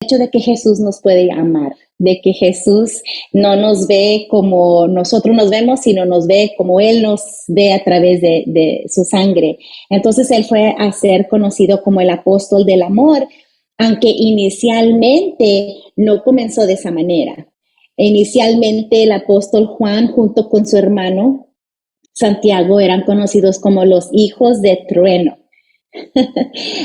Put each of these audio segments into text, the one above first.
hecho de que Jesús nos puede amar, de que Jesús no nos ve como nosotros nos vemos, sino nos ve como Él nos ve a través de su sangre. Entonces Él fue a ser conocido como el apóstol del amor, aunque inicialmente no comenzó de esa manera. Inicialmente el apóstol Juan junto con su hermano Santiago eran conocidos como los hijos de trueno.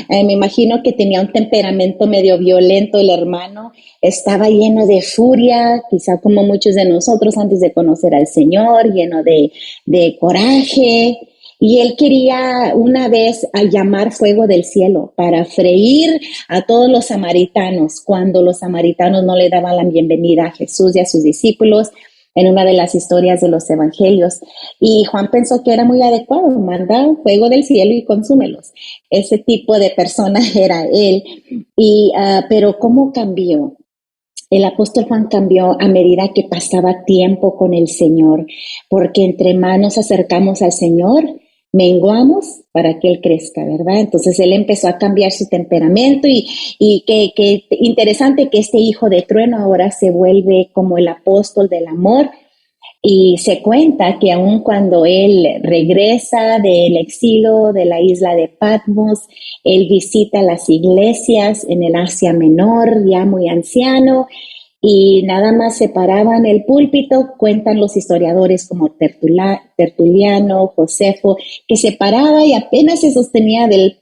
Me imagino que tenía un temperamento medio violento el hermano, estaba lleno de furia, quizá como muchos de nosotros antes de conocer al Señor, lleno de coraje, y él quería una vez llamar fuego del cielo para freír a todos los samaritanos cuando los samaritanos no le daban la bienvenida a Jesús y a sus discípulos en una de las historias de los evangelios. Y Juan pensó que era muy adecuado, manda fuego del cielo y consúmelos. Ese tipo de persona era él. Pero ¿cómo cambió? El apóstol Juan cambió a medida que pasaba tiempo con el Señor, porque entre más nos acercamos al Señor, menguamos para que Él crezca, ¿verdad? Entonces Él empezó a cambiar su temperamento y qué interesante que este hijo de trueno ahora se vuelve como el apóstol del amor. Y se cuenta que aun cuando él regresa del exilio de la isla de Patmos, él visita las iglesias en el Asia Menor, ya muy anciano, y nada más se paraba en el púlpito, cuentan los historiadores como Tertuliano, Josefo, que se paraba y apenas se sostenía del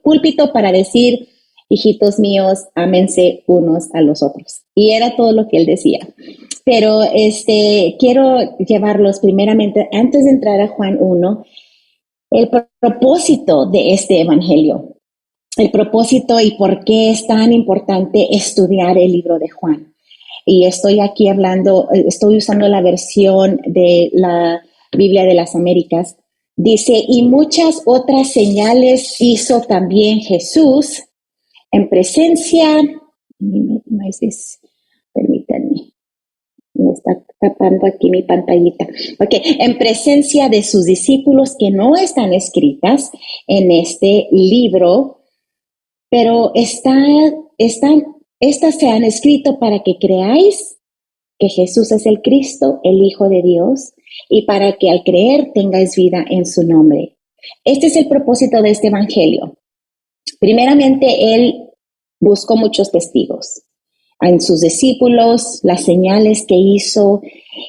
púlpito para decir, hijitos míos, ámense unos a los otros. Y era todo lo que él decía. Pero quiero llevarlos primeramente, antes de entrar a Juan 1, el propósito de este evangelio, el propósito y por qué es tan importante estudiar el libro de Juan. Y estoy aquí estoy usando la versión de la Biblia de las Américas. Dice, y muchas otras señales hizo también Jesús en presencia, permítanme, me está tapando aquí mi pantallita. Ok, en presencia de sus discípulos que no están escritas en este libro, pero estas se han escrito para que creáis que Jesús es el Cristo, el Hijo de Dios, y para que al creer tengáis vida en su nombre. Este es el propósito de este evangelio. Primeramente, Él buscó muchos testigos en sus discípulos, las señales que hizo,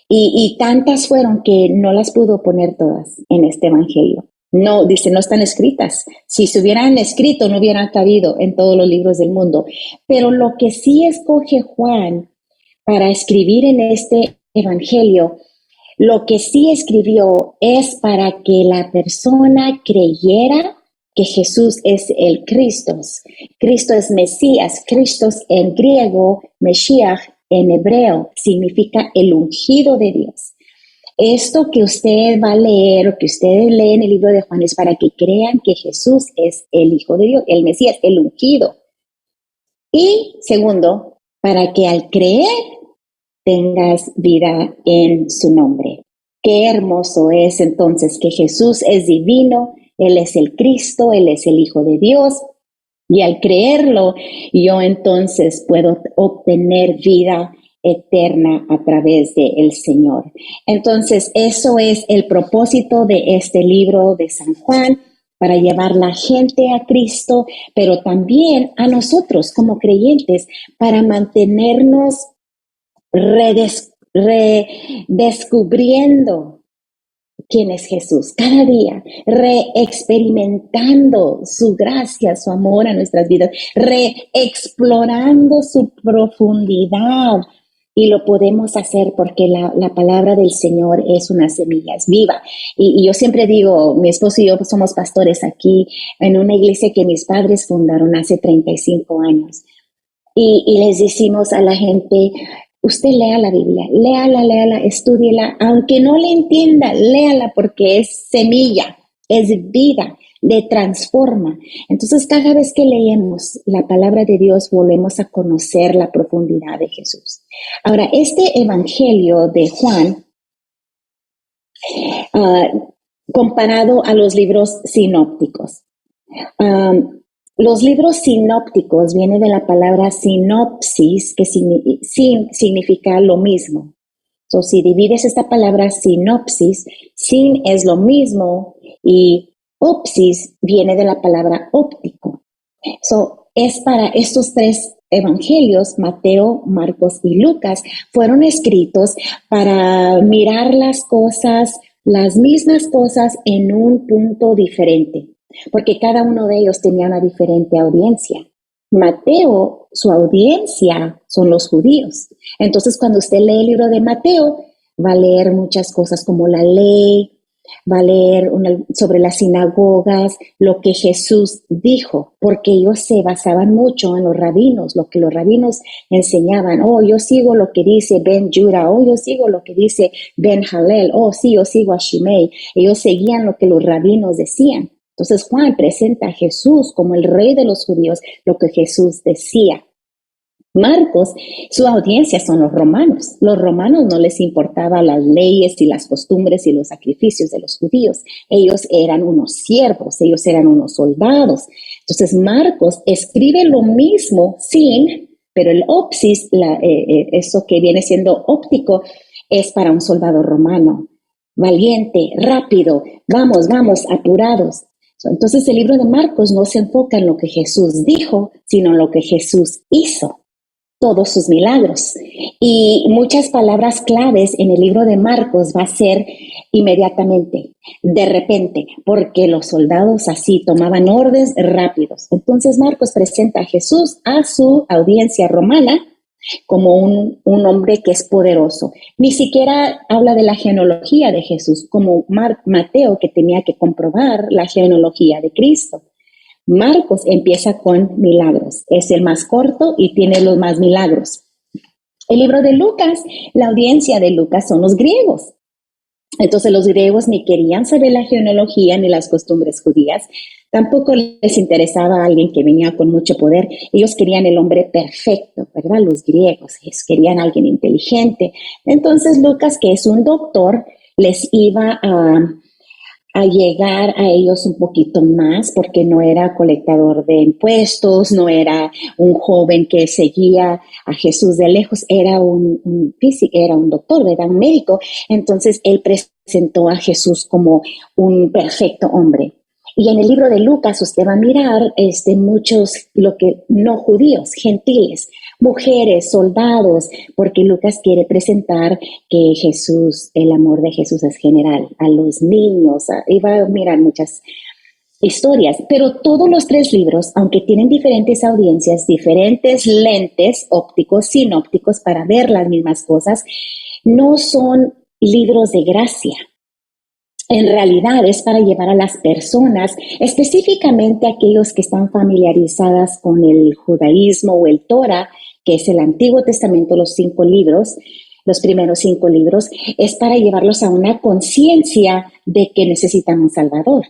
y tantas fueron que no las pudo poner todas en este evangelio. No, dice, no están escritas. Si se hubieran escrito, no hubieran cabido en todos los libros del mundo. Pero lo que sí escoge Juan para escribir en este evangelio, lo que sí escribió es para que la persona creyera que Jesús es el Cristo. Cristo es Mesías. Cristo en griego, Mesías en hebreo, significa el ungido de Dios. Esto que usted va a leer o que ustedes leen en el libro de Juan es para que crean que Jesús es el Hijo de Dios, el Mesías, el ungido. Y segundo, para que al creer tengas vida en su nombre. Qué hermoso es entonces que Jesús es divino, Él es el Cristo, Él es el Hijo de Dios, y al creerlo, yo entonces puedo obtener vida eterna a través del Señor. Entonces, eso es el propósito de este libro de San Juan, para llevar la gente a Cristo, pero también a nosotros como creyentes, para mantenernos redescubriendo quién es Jesús, cada día, reexperimentando su gracia, su amor a nuestras vidas, reexplorando su profundidad. Y lo podemos hacer porque la palabra del Señor es una semilla, es viva. Y yo siempre digo, mi esposo y yo somos pastores aquí en una iglesia que mis padres fundaron hace 35 años. Y les decimos a la gente, usted lea la Biblia, léala, estúdiela, aunque no le entienda, léala porque es semilla, es vida, le transforma. Entonces, cada vez que leemos la palabra de Dios, volvemos a conocer la profundidad de Jesús. Ahora, este evangelio de Juan, comparado a los libros sinópticos, Los libros sinópticos viene de la palabra sinopsis, que significa lo mismo. So, si divides esta palabra sinopsis, sin es lo mismo y opsis viene de la palabra óptico. So, es para estos tres evangelios, Mateo, Marcos y Lucas, fueron escritos para mirar las cosas, las mismas cosas en un punto diferente, porque cada uno de ellos tenía una diferente audiencia. Mateo, su audiencia son los judíos. Entonces, cuando usted lee el libro de Mateo, va a leer muchas cosas como la ley, va a leer sobre las sinagogas, lo que Jesús dijo, porque ellos se basaban mucho en los rabinos, lo que los rabinos enseñaban. Oh, yo sigo lo que dice Ben Jura, oh, yo sigo lo que dice Ben Halel, oh, sí, yo sigo a Shimei. Ellos seguían lo que los rabinos decían. Entonces Juan presenta a Jesús como el rey de los judíos, lo que Jesús decía. Marcos, su audiencia son los romanos. Los romanos no les importaba las leyes y las costumbres y los sacrificios de los judíos. Ellos eran unos siervos, ellos eran unos soldados. Entonces Marcos escribe lo mismo pero el opsis, eso que viene siendo óptico, es para un soldado romano. Valiente, rápido, vamos, apurados. Entonces el libro de Marcos no se enfoca en lo que Jesús dijo, sino en lo que Jesús hizo. Todos sus milagros. Y muchas palabras claves en el libro de Marcos va a ser inmediatamente, de repente, porque los soldados así tomaban órdenes rápidos. Entonces Marcos presenta a Jesús a su audiencia romana como un hombre que es poderoso. Ni siquiera habla de la genealogía de Jesús, como Mateo, que tenía que comprobar la genealogía de Cristo. Marcos empieza con milagros, es el más corto y tiene los más milagros. El libro de Lucas, la audiencia de Lucas son los griegos. Entonces los griegos ni querían saber la genealogía ni las costumbres judías, tampoco les interesaba a alguien que venía con mucho poder. Ellos querían el hombre perfecto, ¿verdad? Los griegos, ellos querían a alguien inteligente. Entonces Lucas, que es un doctor, les iba a llegar a ellos un poquito más, porque no era colectador de impuestos, no era un joven que seguía a Jesús de lejos, era un físico, era un doctor, ¿verdad? Un médico. Entonces él presentó a Jesús como un perfecto hombre. Y en el libro de Lucas usted va a mirar muchos, lo que no judíos, gentiles, mujeres, soldados, porque Lucas quiere presentar que Jesús, el amor de Jesús es general, a los niños, y va a mirar muchas historias, pero todos los tres libros, aunque tienen diferentes audiencias, diferentes lentes ópticos, sinópticos para ver las mismas cosas, no son libros de gracia. En realidad es para llevar a las personas, específicamente aquellos que están familiarizadas con el judaísmo o el Torah, que es el Antiguo Testamento, los 5 libros, los primeros 5 libros, es para llevarlos a una conciencia de que necesitan un Salvador.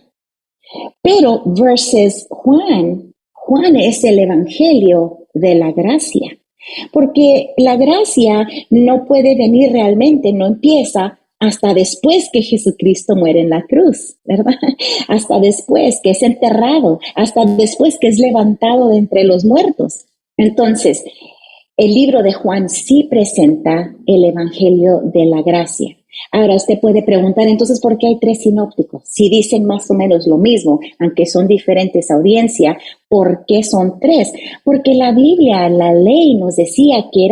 Pero versus Juan es el evangelio de la gracia, porque la gracia no puede venir realmente, no empieza hasta después que Jesucristo muere en la cruz, ¿verdad? Hasta después que es enterrado, hasta después que es levantado de entre los muertos. Entonces, el libro de Juan sí presenta el evangelio de la gracia. Ahora usted puede preguntar, entonces, ¿por qué hay 3 sinópticos? Si dicen más o menos lo mismo, aunque son diferentes audiencias, ¿por qué son 3? Porque la Biblia, la ley nos decía que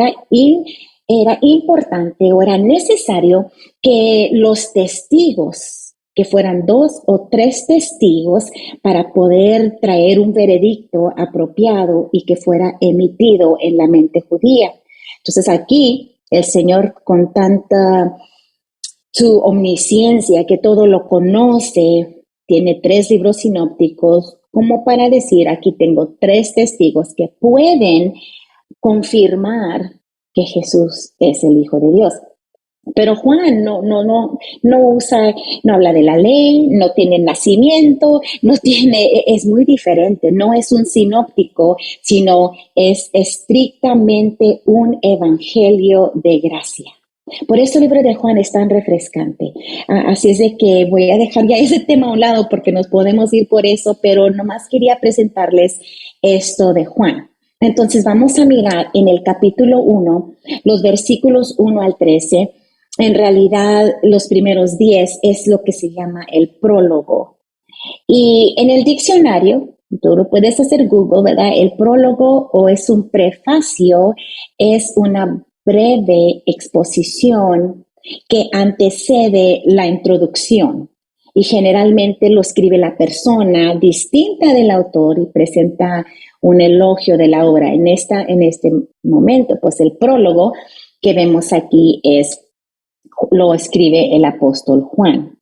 era importante o era necesario que los testigos, que fueran 2 o 3 testigos para poder traer un veredicto apropiado y que fuera emitido en la mente judía. Entonces aquí el Señor, con tanta su omnisciencia, que todo lo conoce, tiene 3 libros sinópticos como para decir, aquí tengo 3 testigos que pueden confirmar que Jesús es el Hijo de Dios. Pero Juan no habla de la ley, no tiene nacimiento, es muy diferente, no es un sinóptico, sino es estrictamente un evangelio de gracia. Por eso el libro de Juan es tan refrescante. Así es de que voy a dejar ya ese tema a un lado porque nos podemos ir por eso, pero nomás quería presentarles esto de Juan. Entonces vamos a mirar en el capítulo 1, los versículos 1 al 13. En realidad, los primeros 10 es lo que se llama el prólogo. Y en el diccionario, tú lo puedes hacer Google, ¿verdad? El prólogo o es un prefacio, es una breve exposición que antecede la introducción y generalmente lo escribe la persona distinta del autor y presenta un elogio de la obra. En este momento, pues el prólogo que vemos aquí lo escribe el apóstol Juan.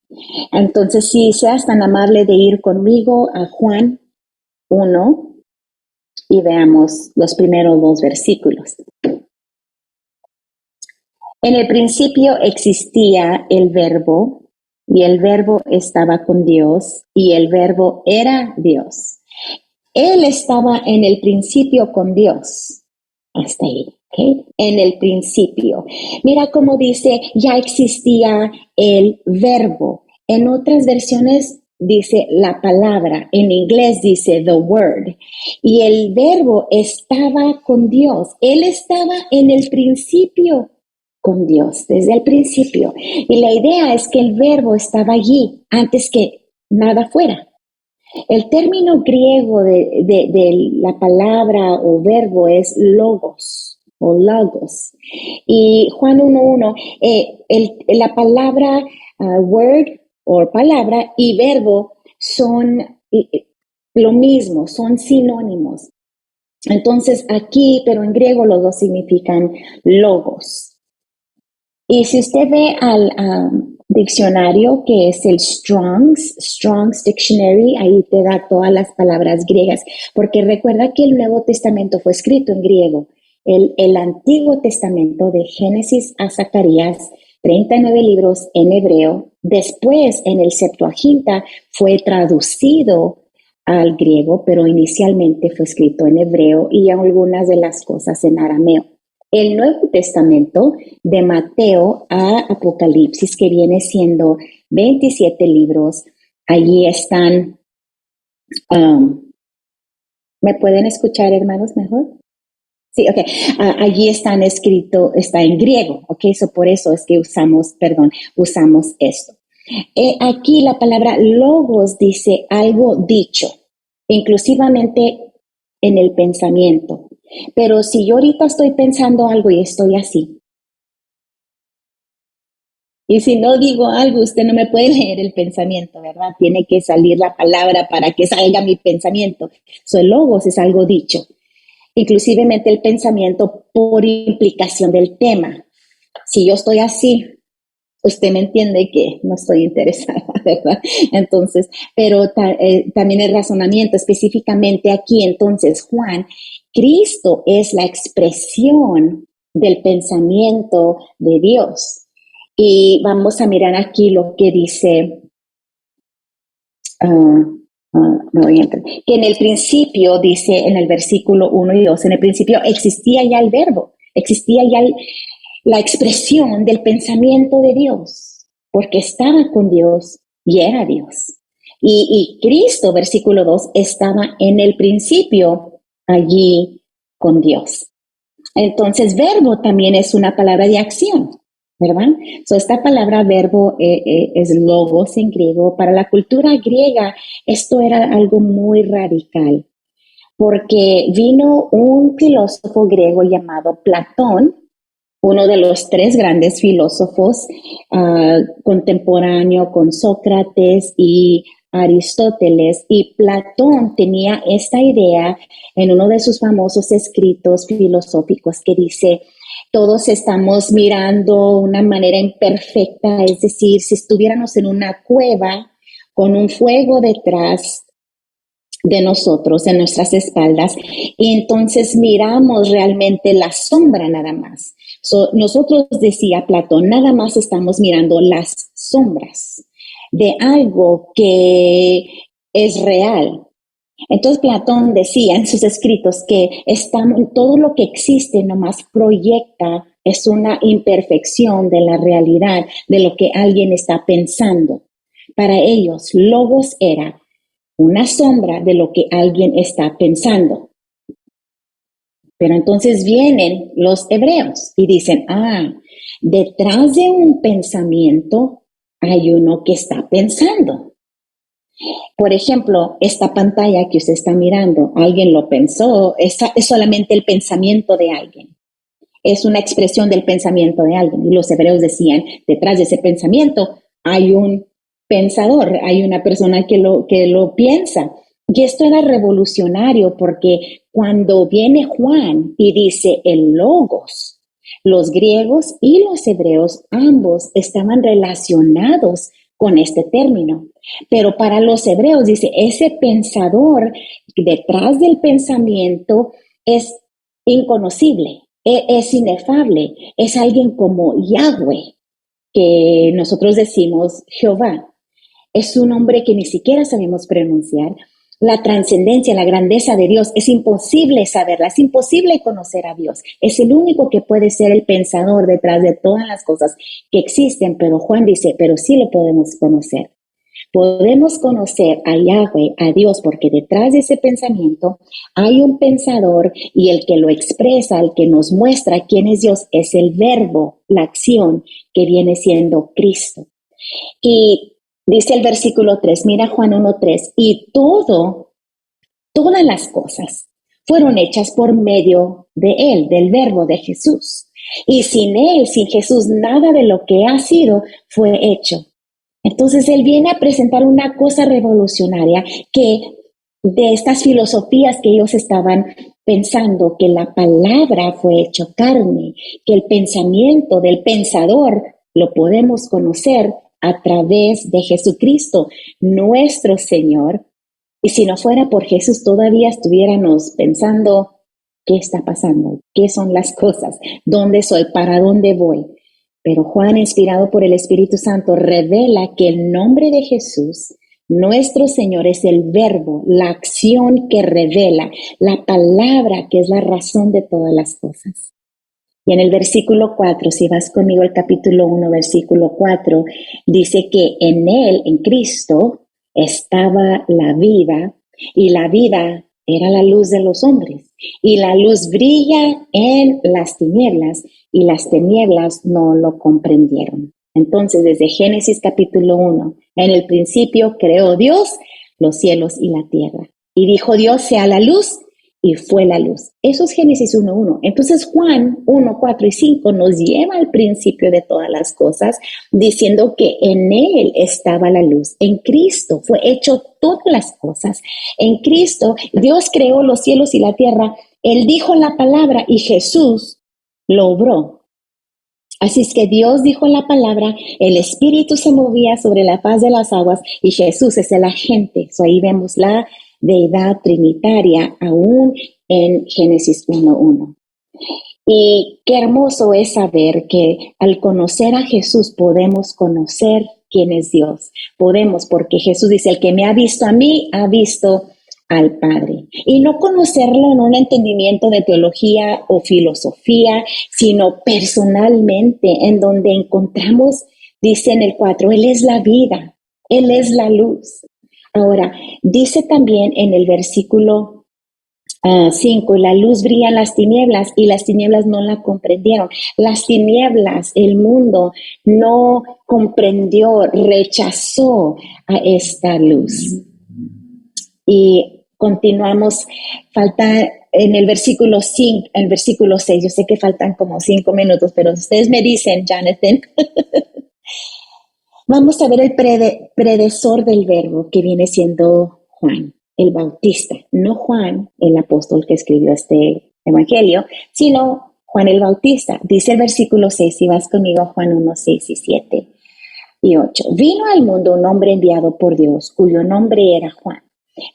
Entonces, si seas tan amable de ir conmigo a Juan 1 y veamos los primeros 2 versículos. En el principio existía el verbo y el verbo estaba con Dios y el verbo era Dios. Él estaba en el principio con Dios. Hasta ahí, ¿ok? En el principio. Mira cómo dice, ya existía el verbo. En otras versiones dice la palabra. En inglés dice the word. Y el verbo estaba con Dios. Él estaba en el principio con Dios, desde el principio. Y la idea es que el verbo estaba allí antes que nada fuera. El término griego de la palabra o verbo es logos o logos. Y Juan 1.1, la palabra word o palabra y verbo son lo mismo, son sinónimos. Entonces aquí, pero en griego los dos significan logos. Y si usted ve al diccionario que es el Strong's Dictionary, ahí te da todas las palabras griegas, porque recuerda que el Nuevo Testamento fue escrito en griego. El Antiguo Testamento de Génesis a Zacarías, 39 libros en hebreo. Después en el Septuaginta fue traducido al griego, pero inicialmente fue escrito en hebreo y algunas de las cosas en arameo. El Nuevo Testamento de Mateo a Apocalipsis, que viene siendo 27 libros, allí están, ¿me pueden escuchar, hermanos, mejor? Sí, ok. Allí está en griego, ok, por eso es que usamos esto. Aquí la palabra logos dice algo dicho, inclusivamente en el pensamiento. Pero si yo ahorita estoy pensando algo y estoy así, y si no digo algo, usted no me puede leer el pensamiento, ¿verdad? Tiene que salir la palabra para que salga mi pensamiento. El logos es algo dicho, inclusivemente el pensamiento por implicación del tema. Si yo estoy así, usted me entiende que no estoy interesada, ¿verdad? Entonces, pero también el razonamiento, específicamente aquí, entonces, Juan, Cristo es la expresión del pensamiento de Dios. Y vamos a mirar aquí lo que dice, que en el principio, dice en el versículo 1 y 2, en el principio existía ya el verbo, existía ya la expresión del pensamiento de Dios, porque estaba con Dios y era Dios. Y Cristo, versículo 2, estaba en el principio allí con Dios. Entonces, verbo también es una palabra de acción, ¿verdad? Esta palabra verbo es logos en griego. Para la cultura griega, esto era algo muy radical, porque vino un filósofo griego llamado Platón, uno de los 3 grandes filósofos contemporáneo con Sócrates y Aristóteles, y Platón tenía esta idea en uno de sus famosos escritos filosóficos que dice: todos estamos mirando una manera imperfecta, es decir, si estuviéramos en una cueva con un fuego detrás de nosotros, en nuestras espaldas, y entonces miramos realmente la sombra nada más. Nosotros, decía Platón, nada más estamos mirando las sombras de algo que es real. Entonces Platón decía en sus escritos que todo lo que existe nomás proyecta es una imperfección de la realidad de lo que alguien está pensando. Para ellos, logos era una sombra de lo que alguien está pensando. Pero entonces vienen los hebreos y dicen, detrás de un pensamiento hay uno que está pensando. Por ejemplo, esta pantalla que usted está mirando, alguien lo pensó, es solamente el pensamiento de alguien. Es una expresión del pensamiento de alguien. Y los hebreos decían, detrás de ese pensamiento hay un pensador, hay una persona que lo piensa. Y esto era revolucionario porque cuando viene Juan y dice el logos, los griegos y los hebreos ambos estaban relacionados con este término. Pero para los hebreos dice, ese pensador detrás del pensamiento es inconocible, es inefable, es alguien como Yahweh, que nosotros decimos Jehová. Es un nombre que ni siquiera sabemos pronunciar. La trascendencia, la grandeza de Dios, es imposible saberla, es imposible conocer a Dios. Es el único que puede ser el pensador detrás de todas las cosas que existen, pero Juan dice, pero sí lo podemos conocer. Podemos conocer a Yahweh, a Dios, porque detrás de ese pensamiento hay un pensador y el que lo expresa, el que nos muestra quién es Dios, es el verbo, la acción que viene siendo Cristo. Y dice el versículo 3, mira Juan 1:3, y todas las cosas fueron hechas por medio de Él, del verbo de Jesús. Y sin Él, sin Jesús, nada de lo que ha sido fue hecho. Entonces Él viene a presentar una cosa revolucionaria que de estas filosofías que ellos estaban pensando, que la palabra fue hecho carne, que el pensamiento del pensador lo podemos conocer a través de Jesucristo, nuestro Señor. Y si no fuera por Jesús, todavía estuviéramos pensando, ¿qué está pasando? ¿Qué son las cosas? ¿Dónde soy? ¿Para dónde voy? Pero Juan, inspirado por el Espíritu Santo, revela que el nombre de Jesús, nuestro Señor, es el verbo, la acción que revela, la palabra que es la razón de todas las cosas. Y en el versículo 4, si vas conmigo al capítulo 1, versículo 4, dice que en Él, en Cristo, estaba la vida, y la vida era la luz de los hombres. Y la luz brilla en las tinieblas, y las tinieblas no lo comprendieron. Entonces, desde Génesis capítulo 1, en el principio creó Dios los cielos y la tierra. Y dijo Dios, sea la luz, y fue la luz. Eso es Génesis 1:1. Entonces Juan 1:4 y 5 nos lleva al principio de todas las cosas, diciendo que en Él estaba la luz. En Cristo fue hecho todas las cosas. En Cristo Dios creó los cielos y la tierra. Él dijo la palabra y Jesús lo obró. Así es que Dios dijo la palabra, el Espíritu se movía sobre la faz de las aguas y Jesús es el agente. Ahí vemos la deidad trinitaria aún en Génesis 1:1. Y qué hermoso es saber que al conocer a Jesús podemos conocer quién es Dios. Podemos, porque Jesús dice, el que me ha visto a mí, ha visto al Padre. Y no conocerlo en un entendimiento de teología o filosofía, sino personalmente, en donde encontramos, dice en el 4, Él es la vida, Él es la luz. Ahora, dice también en el versículo 5, la luz brilla en las tinieblas y las tinieblas no la comprendieron. Las tinieblas, el mundo, no comprendió, rechazó a esta luz. Y continuamos, falta en el versículo 5, en el versículo 6, yo sé que faltan como 5 minutos, pero ustedes me dicen, Jonathan. Vamos a ver el predecesor del verbo que viene siendo Juan, el Bautista. No Juan, el apóstol que escribió este evangelio, sino Juan el Bautista. Dice el versículo 6, si vas conmigo a Juan 1, 6 y 7 y 8. Vino al mundo un hombre enviado por Dios, cuyo nombre era Juan.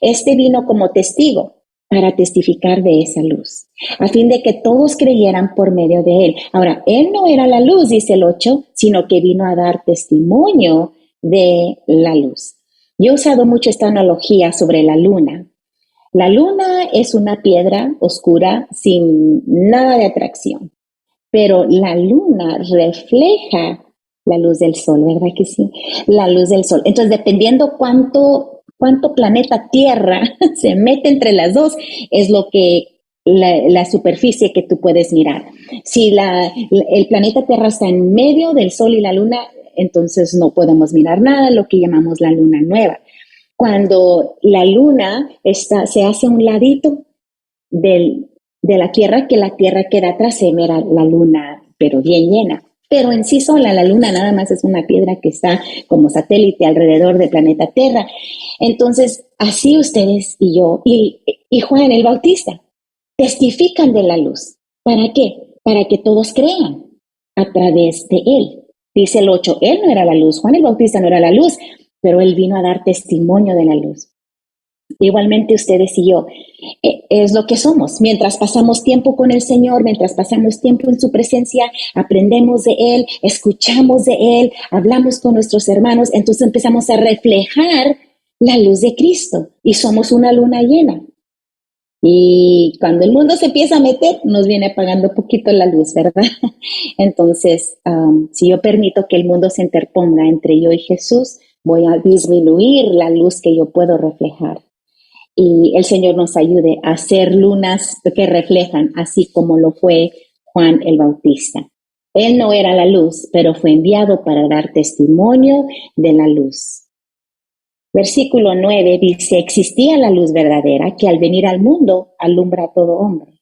Este vino como testigo para testificar de esa luz, a fin de que todos creyeran por medio de él. Ahora, él no era la luz, dice el 8, sino que vino a dar testimonio de la luz. Yo he usado mucho esta analogía sobre la luna. La luna es una piedra oscura sin nada de atracción. pero la luna refleja la luz del sol, ¿verdad que sí? La luz del sol. Entonces, dependiendo cuánto planeta Tierra se mete entre las dos, es lo que la superficie que tú puedes mirar. Si el planeta Tierra está en medio del sol y la luna, entonces no podemos mirar nada, lo que llamamos la luna nueva. Cuando la luna se hace un ladito de la Tierra, que la Tierra queda atrás, se ve la luna, pero bien llena. Pero en sí sola, la luna nada más es una piedra que está como satélite alrededor del planeta Tierra. Entonces, así ustedes y yo, y Juan el Bautista, testifican de la luz. ¿Para qué? Para que todos crean a través de él. Dice el 8, él no era la luz, Juan el Bautista no era la luz, pero él vino a dar testimonio de la luz. Igualmente ustedes y yo, es lo que somos. Mientras pasamos tiempo con el Señor, mientras pasamos tiempo en su presencia, aprendemos de Él, escuchamos de Él, hablamos con nuestros hermanos, entonces empezamos a reflejar la luz de Cristo y somos una luna llena. Y cuando el mundo se empieza a meter, nos viene apagando poquito la luz, ¿verdad? Entonces, si yo permito que el mundo se interponga entre yo y Jesús, voy a disminuir la luz que yo puedo reflejar. Y el Señor nos ayude a ser lunas que reflejan, así como lo fue Juan el Bautista. Él no era la luz, pero fue enviado para dar testimonio de la luz. Versículo 9 dice, existía la luz verdadera que al venir al mundo alumbra a todo hombre.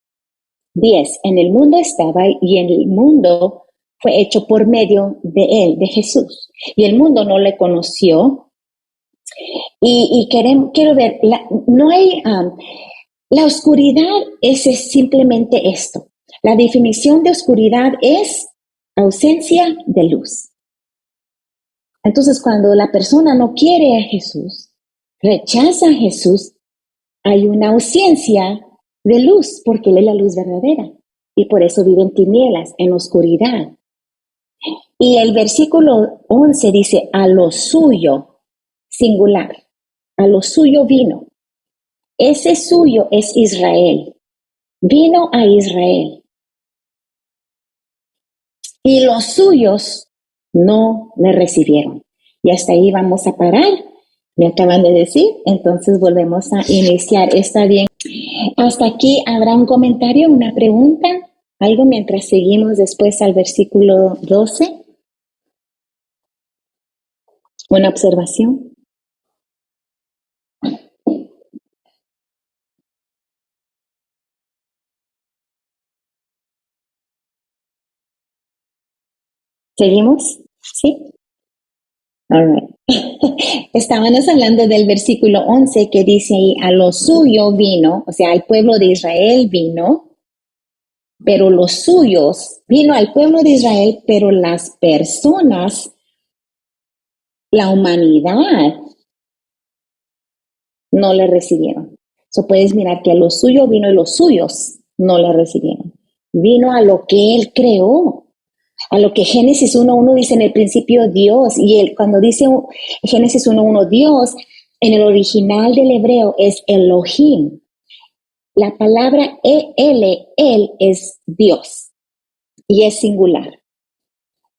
10, en el mundo estaba y en el mundo fue hecho por medio de él, de Jesús. Y el mundo no le conoció. Y quiero ver, no hay, la oscuridad es simplemente esto. La definición de oscuridad es ausencia de luz. Entonces, cuando la persona no quiere a Jesús, rechaza a Jesús, hay una ausencia de luz, porque Él es la luz verdadera. Y por eso vive en tinieblas, en oscuridad. Y el versículo 11 dice, a lo suyo, singular, a lo suyo vino. Ese suyo es Israel. Vino a Israel. Y los suyos no le recibieron. Y hasta ahí vamos a parar. Me acaban de decir, entonces volvemos a iniciar. ¿Está bien? Hasta aquí, ¿habrá un comentario, una pregunta? ¿Algo mientras seguimos después al versículo 12? ¿Una observación? ¿Seguimos? ¿Sí? All right. Estábamos hablando del versículo 11 que dice ahí, a lo suyo vino, o sea, al pueblo de Israel vino, pero los suyos, vino al pueblo de Israel, pero las personas, la humanidad, no le recibieron. Puedes mirar que a lo suyo vino y los suyos no le recibieron. Vino a lo que él creó. A lo que Génesis 1.1 dice en el principio Dios, y cuando dice Génesis 1.1 Dios, en el original del hebreo es Elohim. La palabra él es Dios, y es singular.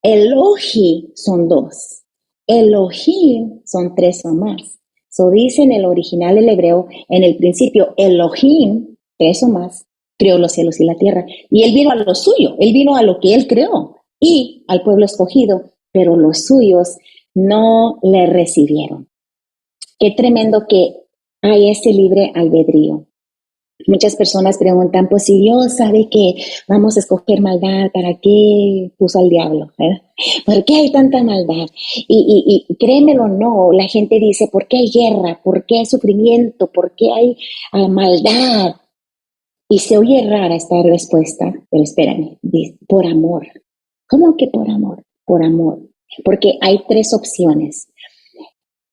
Elohi son dos, Elohim son tres o más. Dice en el original del hebreo, en el principio Elohim, tres o más, creó los cielos y la tierra. Y él vino a lo suyo, él vino a lo que él creó y al pueblo escogido, pero los suyos no le recibieron. Qué tremendo que hay ese libre albedrío. Muchas personas preguntan, pues si Dios sabe que vamos a escoger maldad, ¿para qué puso al diablo? ¿Por qué hay tanta maldad? Y créemelo o no, la gente dice, ¿por qué hay guerra? ¿Por qué hay sufrimiento? ¿Por qué hay maldad? Y se oye rara esta respuesta, pero espérame, dice, por amor. ¿Cómo que por amor? Por amor. Porque hay tres opciones.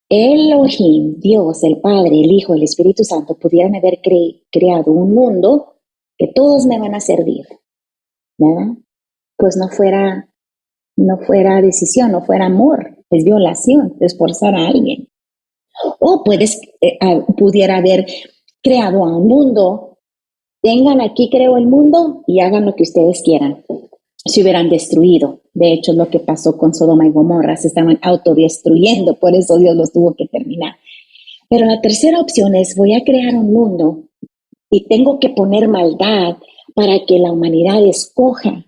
Elohim, Dios, el Padre, el Hijo, el Espíritu Santo, pudieran haber creado un mundo que todos me van a servir, ¿verdad? Pues no fuera decisión, no fuera amor, es violación, es forzar a alguien. O pudiera haber creado a un mundo, tengan aquí creo el mundo y hagan lo que ustedes quieran. se hubieran destruido. De hecho, es lo que pasó con Sodoma y Gomorra, se estaban autodestruyendo, por eso Dios los tuvo que terminar. Pero la tercera opción es, voy a crear un mundo y tengo que poner maldad para que la humanidad escoja,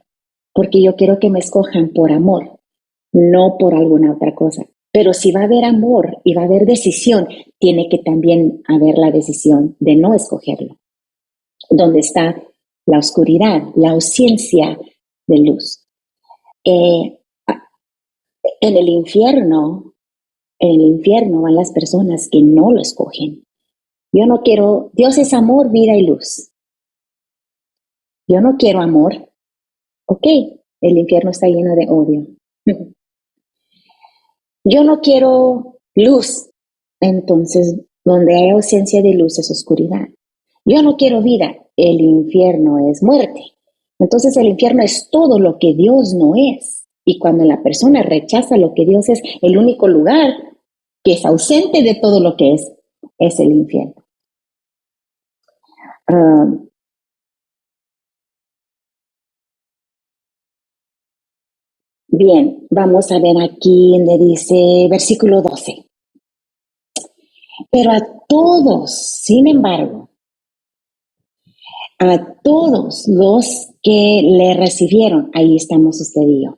porque yo quiero que me escojan por amor, no por alguna otra cosa. Pero si va a haber amor y va a haber decisión, tiene que también haber la decisión de no escogerlo. Donde está la oscuridad, la ausencia de luz. En el infierno van las personas que no lo escogen. Yo no quiero, Dios es amor, vida y luz. Yo no quiero amor. Ok, el infierno está lleno de odio. Yo no quiero luz. Entonces, donde hay ausencia de luz es oscuridad. Yo no quiero vida. El infierno es muerte. Entonces, el infierno es todo lo que Dios no es. Y cuando la persona rechaza lo que Dios es, el único lugar que es ausente de todo lo que es el infierno. Bien, vamos a ver aquí donde dice versículo 12. Pero a todos, sin embargo, a todos los que le recibieron, ahí estamos usted y yo.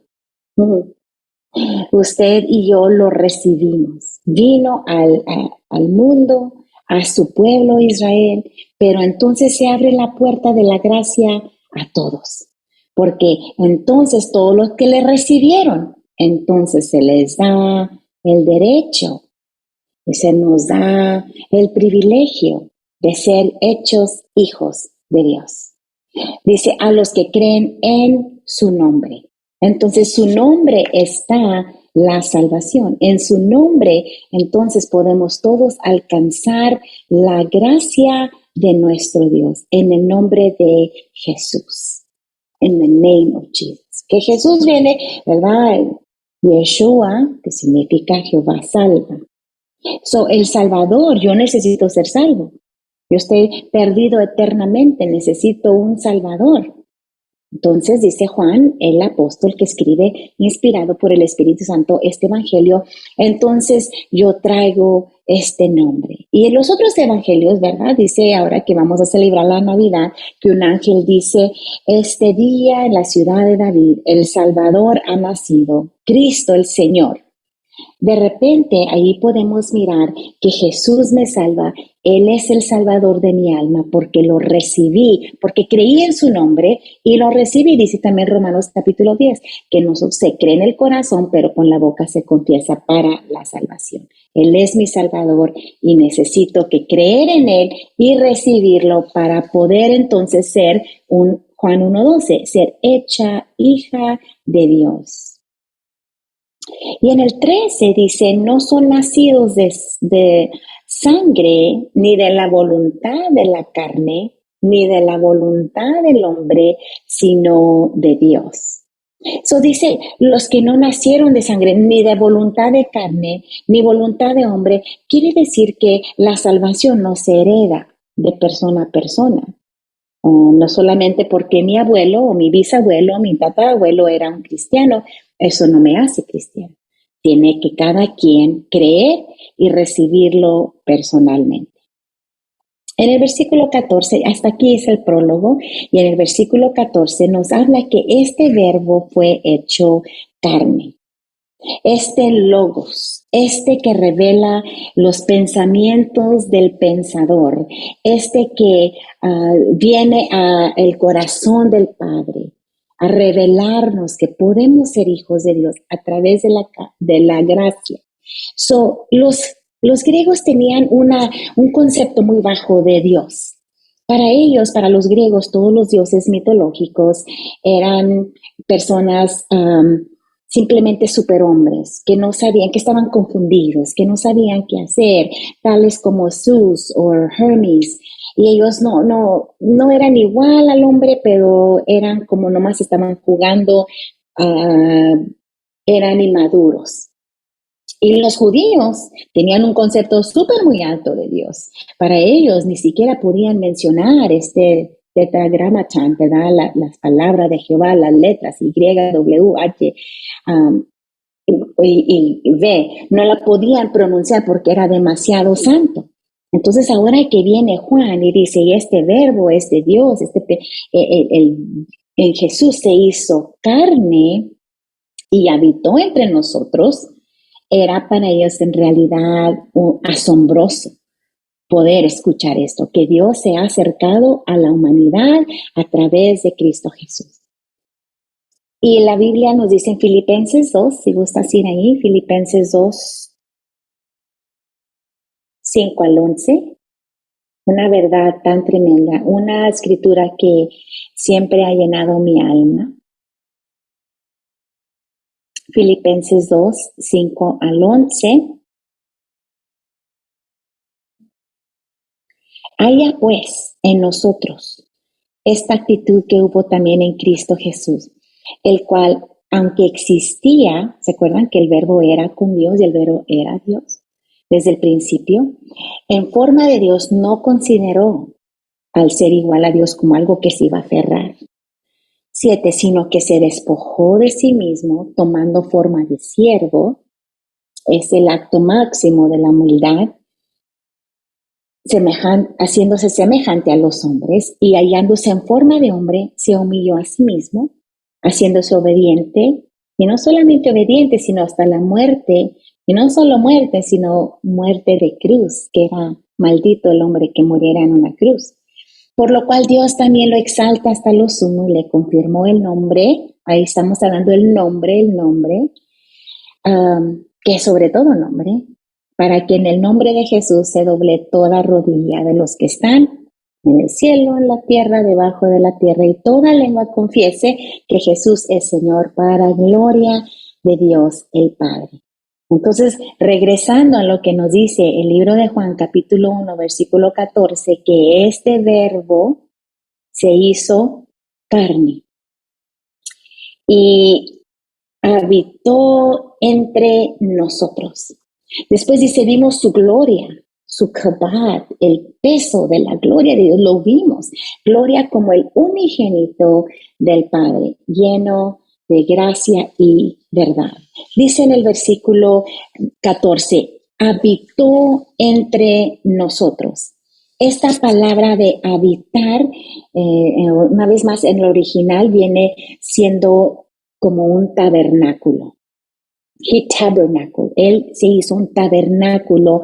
Usted y yo lo recibimos. Vino al mundo, a su pueblo Israel, pero entonces se abre la puerta de la gracia a todos. Porque entonces todos los que le recibieron, entonces se les da el derecho y se nos da el privilegio de ser hechos hijos de Dios. Dice, a los que creen en su nombre. Entonces, su nombre está la salvación. En su nombre, entonces podemos todos alcanzar la gracia de nuestro Dios. En el nombre de Jesús. In the name of Jesus. Que Jesús viene, ¿verdad? Yeshua, que significa Jehová salva. So, el Salvador, yo necesito ser salvo. Yo estoy perdido eternamente, necesito un Salvador. Entonces dice Juan, el apóstol que escribe, inspirado por el Espíritu Santo, este evangelio, entonces yo traigo este nombre. Y en los otros evangelios, ¿verdad? Dice ahora que vamos a celebrar la Navidad, que un ángel dice, este día en la ciudad de David, el Salvador ha nacido, Cristo el Señor. De repente ahí podemos mirar que Jesús me salva, Él es el salvador de mi alma porque lo recibí, porque creí en su nombre y lo recibí. Dice también Romanos capítulo 10, que no se cree en el corazón, pero con la boca se confiesa para la salvación. Él es mi salvador y necesito que creer en Él y recibirlo para poder entonces ser un Juan 1:12, ser hecha hija de Dios. Y en el 13 dice, no son nacidos de sangre, ni de la voluntad de la carne, ni de la voluntad del hombre, sino de Dios. Eso dice, los que no nacieron de sangre, ni de voluntad de carne, ni voluntad de hombre, quiere decir que la salvación no se hereda de persona a persona. No solamente porque mi abuelo o mi bisabuelo o mi tatarabuelo era un cristiano, eso no me hace cristiano. Tiene que cada quien creer y recibirlo personalmente. En el versículo 14, hasta aquí es el prólogo, y en el versículo 14 nos habla que este verbo fue hecho carne. Este logos, este que revela los pensamientos del pensador, este que viene al corazón del Padre, a revelarnos que podemos ser hijos de Dios a través de la gracia. So, los griegos tenían un concepto muy bajo de Dios. Para ellos, para los griegos, todos los dioses mitológicos eran personas simplemente superhombres, que no sabían, que estaban confundidos, que no sabían qué hacer, tales como Zeus o Hermes. Y ellos no eran igual al hombre, pero eran como nomás estaban jugando, eran inmaduros. Y los judíos tenían un concepto súper muy alto de Dios. Para ellos ni siquiera podían mencionar este tetragrammatón, ¿verdad? Las palabras de Jehová, las letras Y, W, H y V, no la podían pronunciar porque era demasiado santo. Entonces ahora que viene Juan y dice, y este verbo es de Dios, en Jesús se hizo carne y habitó entre nosotros, era para ellos en realidad asombroso poder escuchar esto, que Dios se ha acercado a la humanidad a través de Cristo Jesús. Y la Biblia nos dice en Filipenses 2, si gustas ir ahí, Filipenses 2, 5 al 11, una verdad tan tremenda, una escritura que siempre ha llenado mi alma. Filipenses 2, 5 al 11. Haya pues en nosotros esta actitud que hubo también en Cristo Jesús, el cual, aunque existía, ¿se acuerdan que el verbo era con Dios y el verbo era Dios? Desde el principio, en forma de Dios no consideró al ser igual a Dios como algo que se iba a aferrar. 7, sino que se despojó de sí mismo, tomando forma de siervo, es el acto máximo de la humildad, haciéndose semejante a los hombres y hallándose en forma de hombre, se humilló a sí mismo, haciéndose obediente, y no solamente obediente, sino hasta la muerte, y no solo muerte, sino muerte de cruz, que era maldito el hombre que muriera en una cruz. Por lo cual Dios también lo exalta hasta lo sumo y le confirmó el nombre, ahí estamos hablando del nombre, que es sobre todo nombre, para que en el nombre de Jesús se doble toda rodilla de los que están en el cielo, en la tierra, debajo de la tierra, y toda lengua confiese que Jesús es Señor, para gloria de Dios el Padre. Entonces, regresando a lo que nos dice el libro de Juan, capítulo 1, versículo 14, que este verbo se hizo carne y habitó entre nosotros. Después dice, vimos su gloria, su kabod, el peso de la gloria de Dios, lo vimos. Gloria como el unigénito del Padre, lleno de gracia y verdad. Dice en el versículo 14, habitó entre nosotros. Esta palabra de habitar, una vez más en el original, viene siendo como un tabernáculo. He tabernacle. Él se hizo un tabernáculo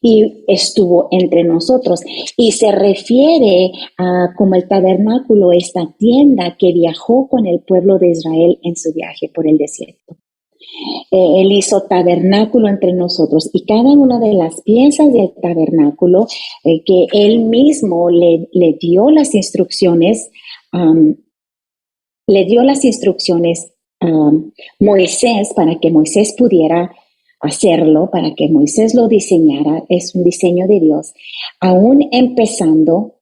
y estuvo entre nosotros. Y se refiere a como el tabernáculo, esta tienda que viajó con el pueblo de Israel en su viaje por el desierto. Él hizo tabernáculo entre nosotros y cada una de las piezas del tabernáculo que él mismo le dio las instrucciones, Moisés, para que Moisés pudiera hacerlo, para que Moisés lo diseñara, es un diseño de Dios. Aún empezando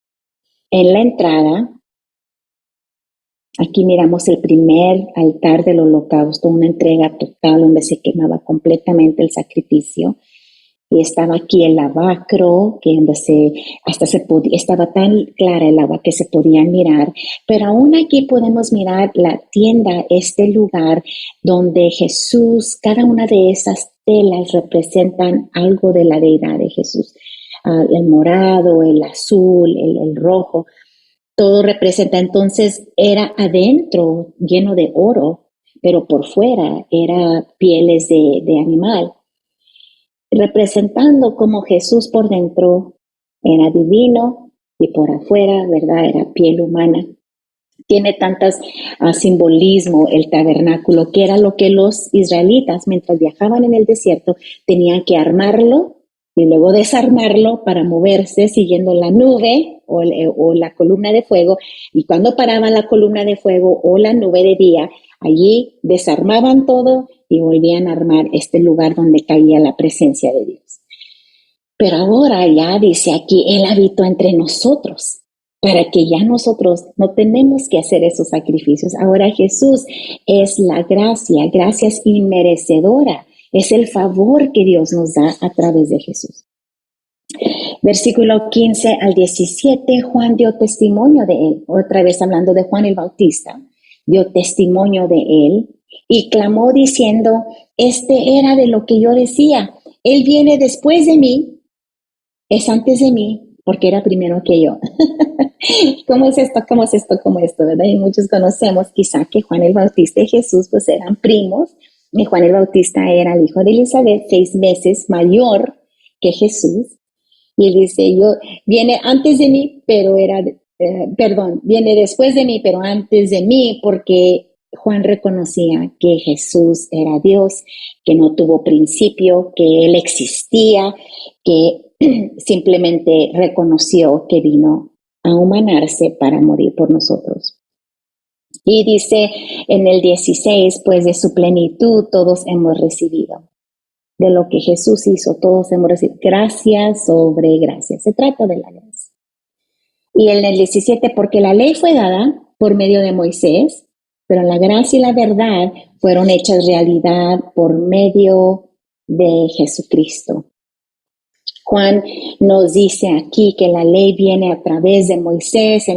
en la entrada, aquí miramos el primer altar del holocausto, una entrega total donde se quemaba completamente el sacrificio. Y estaba aquí el lavacro, que estaba tan clara el agua que se podía mirar, pero aún aquí podemos mirar la tienda, este lugar donde Jesús, cada una de esas telas representan algo de la deidad de Jesús. El morado, el azul, el rojo, todo representa. Entonces era adentro lleno de oro, pero por fuera era pieles de animal, representando como Jesús por dentro era divino y por afuera, ¿verdad? Era piel humana. Tiene tantas simbolismo el tabernáculo, que era lo que los israelitas, mientras viajaban en el desierto, tenían que armarlo y luego desarmarlo para moverse siguiendo la nube o la columna de fuego. Y cuando paraban la columna de fuego o la nube de día, allí desarmaban todo y volvían a armar este lugar donde caía la presencia de Dios. Pero ahora ya dice aquí, Él habitó entre nosotros, para que ya nosotros no tenemos que hacer esos sacrificios. Ahora Jesús es la gracia es inmerecedora, es el favor que Dios nos da a través de Jesús. Versículo 15 al 17, Juan dio testimonio de él, otra vez hablando de Juan el Bautista, dio testimonio de él y clamó diciendo, este era de lo que yo decía, él viene después de mí, es antes de mí, porque era primero que yo. ¿Cómo es esto? ¿Cómo es esto? ¿Cómo es esto? ¿Verdad? Y muchos conocemos quizá que Juan el Bautista y Jesús pues eran primos, y Juan el Bautista era el hijo de Elizabeth, 6 meses mayor que Jesús. Y él dice, viene antes de mí, pero viene después de mí, pero antes de mí, porque Juan reconocía que Jesús era Dios, que no tuvo principio, que Él existía, que simplemente reconoció que vino a humanarse para morir por nosotros. Y dice en el 16, pues de su plenitud todos hemos recibido. De lo que Jesús hizo, todos hemos recibido gracia sobre gracia. Se trata de la gracia. Y en el 17, porque la ley fue dada por medio de Moisés, pero la gracia y la verdad fueron hechas realidad por medio de Jesucristo. Juan nos dice aquí que la ley viene a través de Moisés,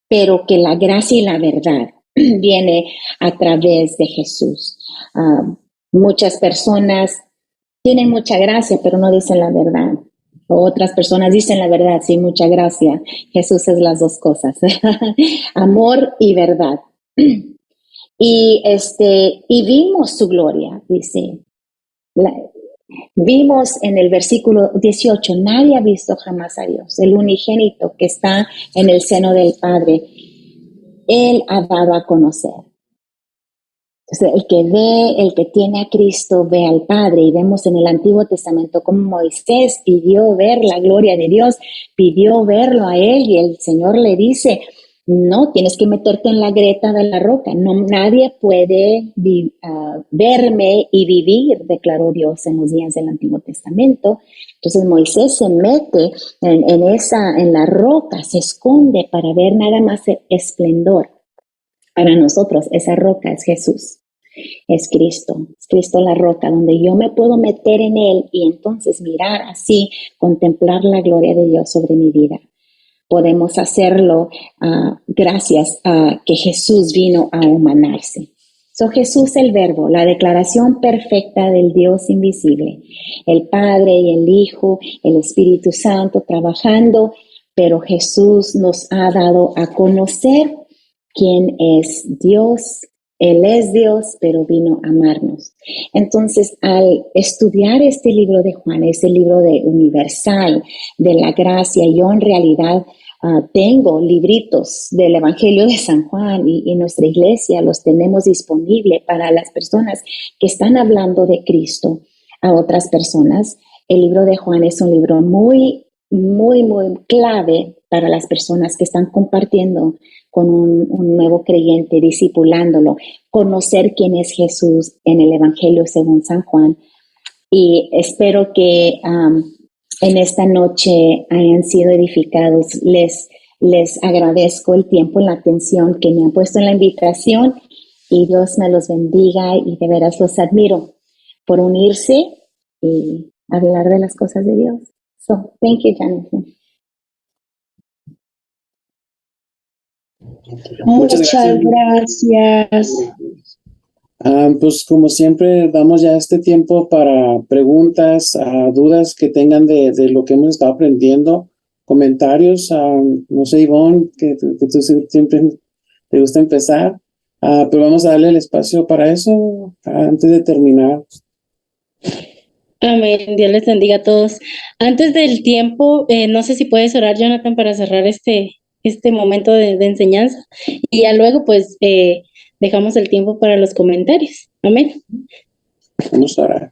pero que la gracia y la verdad viene a través de Jesús. Muchas personas tienen mucha gracia, pero no dicen la verdad. O otras personas dicen la verdad, sí, mucha gracia. Jesús es las dos cosas, amor y verdad. Y vimos su gloria, dice. Vimos en el versículo 18, nadie ha visto jamás a Dios, el unigénito que está en el seno del Padre. Él ha dado a conocer. Entonces, el que tiene a Cristo, ve al Padre. Y vemos en el Antiguo Testamento como Moisés pidió ver la gloria de Dios, pidió verlo a él y el Señor le dice, no, tienes que meterte en la grieta de la roca. No, nadie puede verme y vivir, declaró Dios en los días del Antiguo Testamento. Entonces Moisés se mete en la roca, se esconde para ver nada más el esplendor. Para nosotros esa roca es Jesús, es Cristo la roca, donde yo me puedo meter en Él y entonces mirar así, contemplar la gloria de Dios sobre mi vida. Podemos hacerlo gracias a que Jesús vino a humanarse. Jesús el Verbo, la declaración perfecta del Dios invisible, el Padre y el Hijo, el Espíritu Santo trabajando, pero Jesús nos ha dado a conocer quién es Dios. Él es Dios, pero vino a amarnos. Entonces, al estudiar este libro de Juan, ese libro universal de la gracia, yo en realidad tengo libritos del Evangelio de San Juan y nuestra iglesia los tenemos disponibles para las personas que están hablando de Cristo a otras personas. El libro de Juan es un libro muy, muy, muy clave para las personas que están compartiendo con un nuevo creyente, discipulándolo, conocer quién es Jesús en el Evangelio según San Juan. Y espero que en esta noche hayan sido edificados. Les agradezco el tiempo y la atención que me han puesto en la invitación y Dios me los bendiga y de veras los admiro por unirse y hablar de las cosas de Dios. So, thank you, Jonathan. Muchas gracias. Pues como siempre damos ya este tiempo para preguntas, dudas que tengan de lo que hemos estado aprendiendo, comentarios. No sé, Ivonne, que tú siempre te gusta empezar, pero vamos a darle el espacio para eso antes de terminar. Amén, Dios les bendiga a todos. Antes del tiempo, no sé si puedes orar, Jonathan, para cerrar este momento de enseñanza y ya luego pues dejamos el tiempo para los comentarios. Amén. Vamos a orar.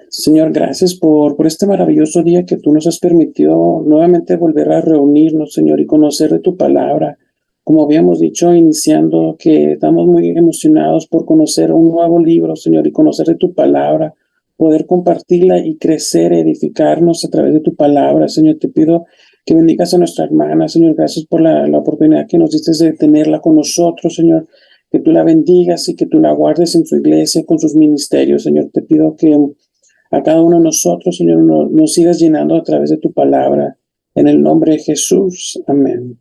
Señor, gracias por este maravilloso día que tú nos has permitido nuevamente volver a reunirnos, Señor, y conocer de tu palabra. Como habíamos dicho iniciando, que estamos muy emocionados por conocer un nuevo libro, Señor, y conocer de tu palabra, poder compartirla y crecer, edificarnos a través de tu palabra. Señor, te pido que bendigas a nuestra hermana, Señor. Gracias por la oportunidad que nos diste de tenerla con nosotros, Señor. Que tú la bendigas y que tú la guardes en su iglesia, con sus ministerios, Señor. Te pido que a cada uno de nosotros, Señor, nos sigas llenando a través de tu palabra. En el nombre de Jesús. Amén.